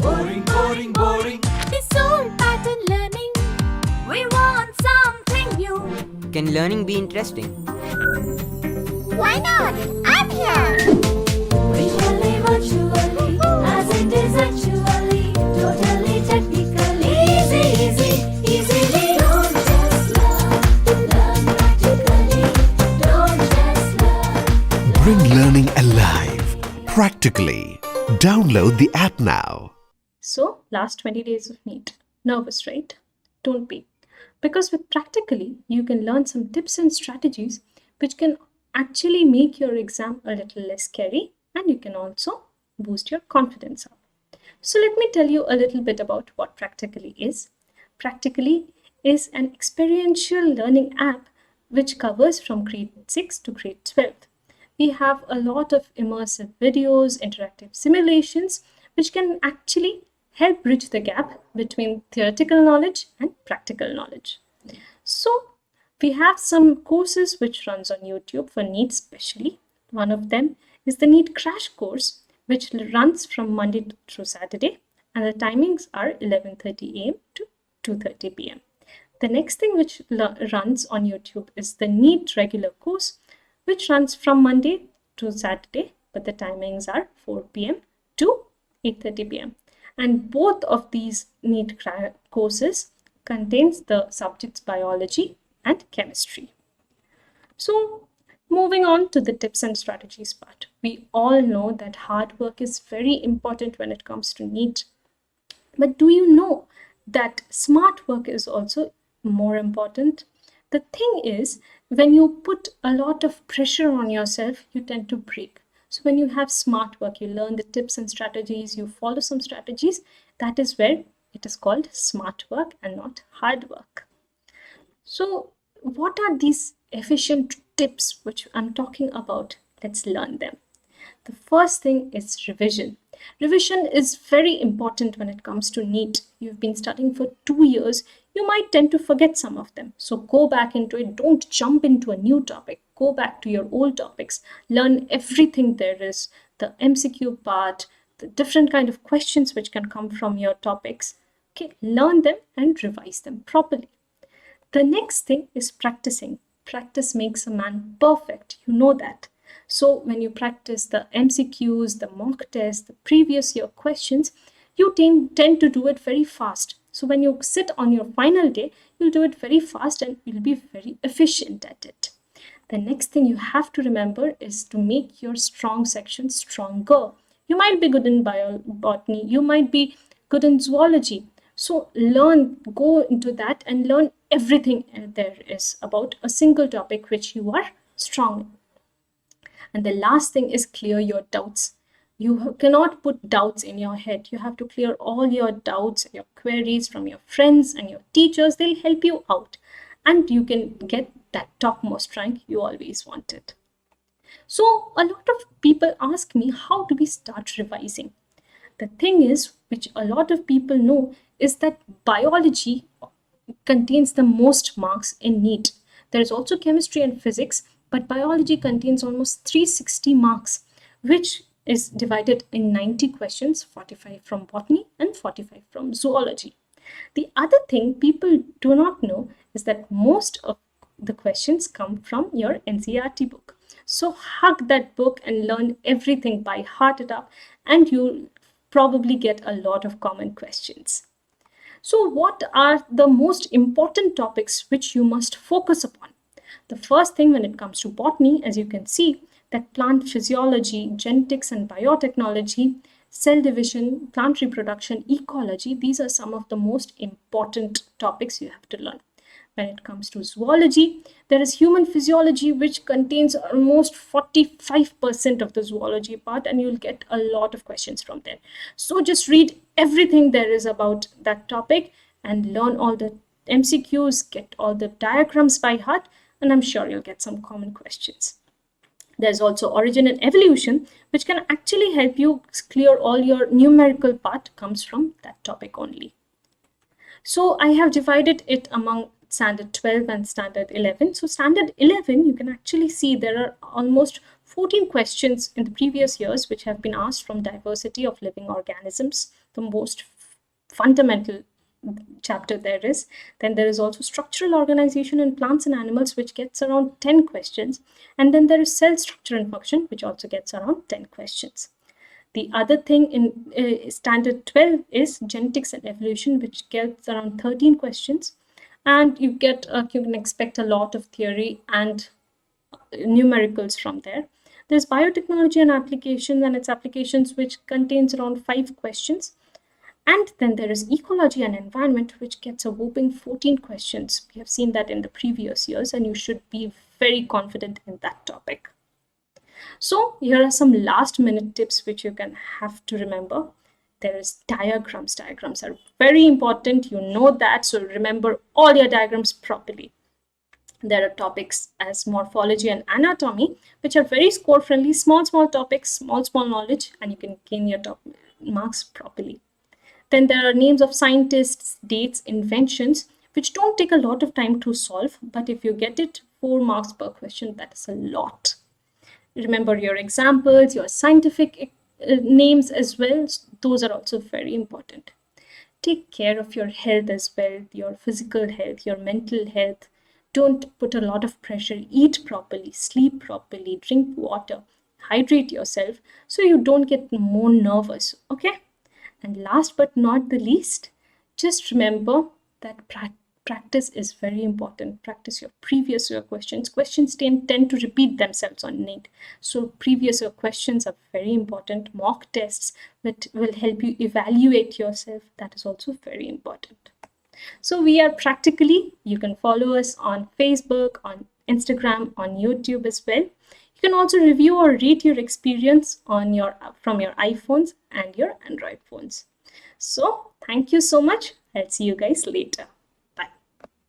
Boring, boring, boring. This old pattern learning, we want something new. Can learning be interesting? Why not? I'm here. Visually, virtually, as it is actually, totally technical, easily. Don't just learn practically. Don't just learn. Bring learning alive, practically. Download the app now. So, last 20 days of NEET. Nervous, right? Don't be. Because with practically, you can learn some tips and strategies which can actually make your exam a little less scary, and you can also boost your confidence up. So let me tell you a little bit about what Practically is. Practically is an experiential learning app which covers from grade 6 to grade 12. We have a lot of immersive videos, interactive simulations, which can actually help bridge the gap between theoretical knowledge and practical knowledge. So we have some courses which runs on YouTube for NEET especially. One of them is the NEET Crash Course, which runs from Monday through Saturday, and the timings are 11:30 a.m. to 2:30 p.m. The next thing which runs on YouTube is the NEET Regular Course, which runs from Monday to Saturday, but the timings are 4 p.m. to 8:30 p.m. And both of these NEET courses contains the subjects biology and chemistry. So moving on to the tips and strategies part. We all know that hard work is very important when it comes to NEET. But do you know that smart work is also more important? The thing is, when you put a lot of pressure on yourself, you tend to break. So when you have smart work, you learn the tips and strategies, you follow some strategies, that is where it is called smart work and not hard work. So what are these efficient tips which I'm talking about? Let's learn them. The first thing is revision. Revision is very important when it comes to NEET. You've been studying for 2 years. You might tend to forget some of them. So go back into it. Don't jump into a new topic. Go back to your old topics. Learn everything there is. The MCQ part, the different kind of questions which can come from your topics. Okay, learn them and revise them properly. The next thing is practicing. Practice makes a man perfect. You know that. So when you practice the MCQs, the mock tests, the previous year questions, you tend to do it very fast. So when you sit on your final day, you'll do it very fast and you'll be very efficient at it. The next thing you have to remember is to make your strong section stronger. You might be good in botany, you might be good in zoology. So go into that and learn everything there is about a single topic which you are strong in. And the last thing is clear your doubts. You cannot put doubts in your head. You have to clear all your doubts, your queries from your friends and your teachers. They'll help you out. And you can get that topmost rank you always wanted. So a lot of people ask me, how do we start revising? The thing is, which a lot of people know, is that biology contains the most marks in NEET. There is also chemistry and physics, but biology contains almost 360 marks, which is divided in 90 questions, 45 from botany and 45 from zoology. The other thing people do not know is that most of the questions come from your NCERT book. So hug that book and learn everything by heart it up, and you'll probably get a lot of common questions. So what are the most important topics which you must focus upon? The first thing when it comes to botany, as you can see, that plant physiology, genetics and biotechnology, cell division, plant reproduction, ecology, these are some of the most important topics you have to learn. When it comes to zoology, there is human physiology, which contains almost 45% of the zoology part, and you'll get a lot of questions from there. So just read everything there is about that topic and learn all the MCQs, get all the diagrams by heart, and I'm sure you'll get some common questions. There's also origin and evolution, which can actually help you clear all your numerical part comes from that topic only. So I have divided it among standard 12 and standard 11. So standard 11, you can actually see there are almost 14 questions in the previous years which have been asked from diversity of living organisms. the most fundamental chapter there is. Then there is also structural organization in plants and animals, which gets around 10 questions. And then there is cell structure and function, which also gets around 10 questions. The other thing in standard 12 is genetics and evolution, which gets around 13 questions. And you can expect a lot of theory and numericals from there. There's biotechnology and applications and its applications, which contains around 5 questions. And then there is ecology and environment, which gets a whopping 14 questions. We have seen that in the previous years, and you should be very confident in that topic. So here are some last minute tips which you can have to remember. There is diagrams. Diagrams are very important. You know that. So remember all your diagrams properly. There are topics as morphology and anatomy, which are very score friendly, small topics, small knowledge, and you can gain your top marks properly. Then there are names of scientists, dates, inventions, which don't take a lot of time to solve, but if you get it 4 marks per question, that is a lot. Remember your examples, your scientific names as well. Those are also very important. Take care of your health as well, your physical health, your mental health. Don't put a lot of pressure. Eat properly, sleep properly, drink water, hydrate yourself so you don't get more nervous, okay? And last but not the least, just remember that practice is very important. Practice your previous year questions. Questions tend to repeat themselves on NEET. So previous year questions are very important. Mock tests that will help you evaluate yourself. That is also very important. So we are practically, you can follow us on Facebook, on Instagram, on YouTube as well. You can also review or rate your experience from your iPhones and your Android phones. So thank you so much. I'll see you guys later.